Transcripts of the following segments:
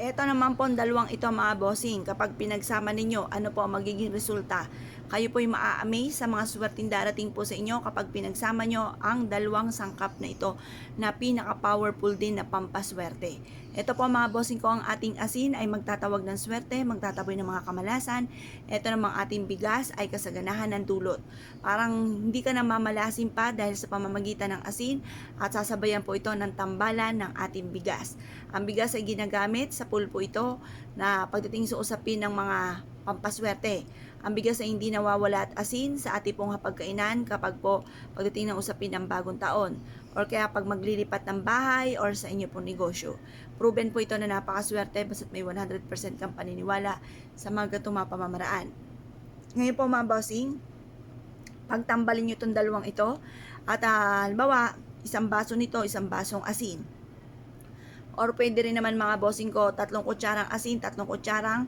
Eto naman po ang dalawang ito mga bossing, kapag pinagsama ninyo, ano po ang magiging resulta? Kayo po'y maa-amaze sa mga swerteng darating po sa inyo kapag pinagsama nyo ang dalawang sangkap na ito na pinaka-powerful din na pampaswerte. Ito po mga bossing ko, ang ating asin ay magtatawag ng swerte, magtataboy ng mga kamalasan. Ito namang ating bigas ay kasaganahan ng dulot. Parang hindi ka na mamalasin pa dahil sa pamamagitan ng asin at sasabayan po ito ng tambalan ng ating bigas. Ang bigas ay ginagamit sa pulpo ito na pagdating sa usapin ng mga pampaswerte. Ang bigas ay hindi nawawala at asin sa ating pong hapagkainan kapag po pagdating ng usapin ng bagong taon or kaya pag maglilipat ng bahay or sa inyo pong negosyo. Proven po ito na napakaswerte basta't may 100% kang paniniwala sa mga gatong mga pamamaraan. Ngayon po mga bossing, pagtambalin nyo itong dalawang ito at halimbawa, isang baso nito, isang basong asin. Or pwede rin naman mga bossing ko, 3 kutsarang asin, 3 kutsarang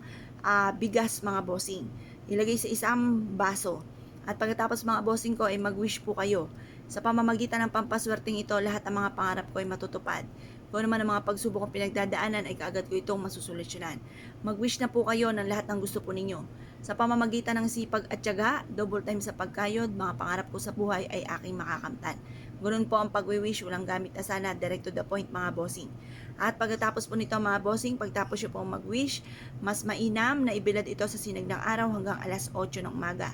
bigas mga bossing. Ilagay sa isang baso. At pagkatapos mga bossing ko ay mag-wish po kayo. Sa pamamagitan ng pampaswerteng ito, lahat ng mga pangarap ko ay matutupad. Kung naman ang mga pagsubok kong pinagdadaanan ay kaagad ko itong masusolusyonan. Mag-wish na po kayo ng lahat ng gusto po ninyo. Sa pamamagitan ng sipag at tiyaga, double time sa pagkayod, mga pangarap ko sa buhay ay aking makakamtan. Ganun po ang pag-wish, walang gamit na sana, direct to the point mga bossing. At pagkatapos po nito mga bossing, pagtapos nyo pong mag-wish, mas mainam na ibilad ito sa sinag ng araw hanggang alas 8 ng umaga.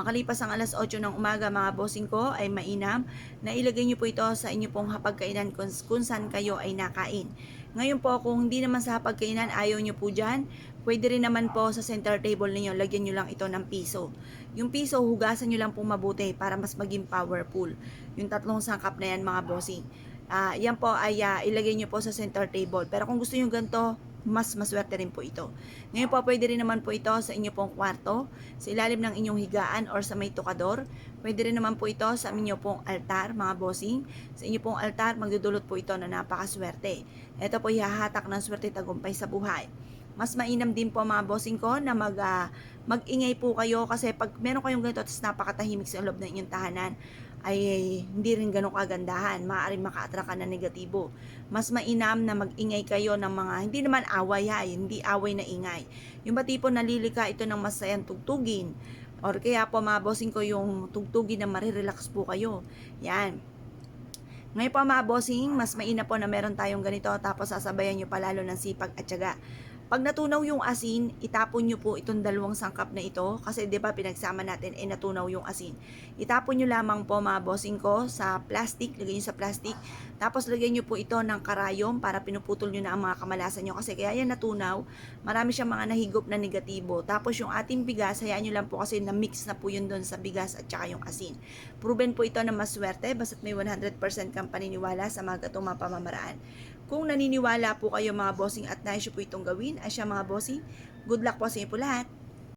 Makalipas ang alas 8 ng umaga mga bossing ko, ay mainam na ilagay nyo po ito sa inyo pong hapagkainan kung saan kayo ay nakain. Ngayon po, kung hindi naman sa hapagkainan, ayaw nyo po dyan, pwede rin naman po sa center table ninyo, lagyan nyo lang ito ng piso. Yung piso, hugasan nyo lang po mabuti para mas maging powerful. Yung 3 sangkap na yan mga bossing. Yan po ay ilagay nyo po sa center table. Pero kung gusto nyo ganito, mas maswerte rin po ito. Ngayon po, pwede rin naman po ito sa inyo pong kwarto, sa ilalim ng inyong higaan or sa may tukador. Pwede rin naman po ito sa inyo pong altar, mga bossing. Sa inyo pong altar, magdudulot po ito na napakaswerte. Ito po ihahatak ng swerte tagumpay sa buhay. Mas mainam din po mga bossing ko na mag-ingay po kayo kasi pag meron kayong ganito at napakatahimik sa loob ng inyong tahanan, ay hindi rin ganun kagandahan, maaaring maka-attract ka ng negatibo. Mas mainam na mag-ingay kayo ng mga, hindi naman away hindi away na ingay. Yung ba tipo nalilika ito ng masayang tugtugin, or kaya po mga bossing ko yung tugtugin na marirelax po kayo. Yan. Ngayon po mga bossing, mas mainam po na meron tayong ganito tapos sasabayan nyo palalo ng sipag at tiyaga. Pag natunaw yung asin, itapon nyo po itong 2 sangkap na ito kasi 'di ba pinagsama natin natunaw yung asin. Itapon nyo lamang po mga bossing ko sa plastic, lagay nyo sa plastic. Tapos lagyan nyo po ito ng karayom para pinuputol nyo na ang mga kamalasan nyo kasi kaya yan natunaw, marami siyang mga nahigop na negatibo. Tapos yung ating bigas, hayaan nyo lang po kasi na-mix na po yun doon sa bigas at saka yung asin. Proven po ito na maswerte basta't may 100% kang paniniwala sa mga gatong mga pamamaraan. Kung naniniwala po kayo mga bossing at nais po itong gawin, ay siya mga bossing, good luck po sa inyo po lahat.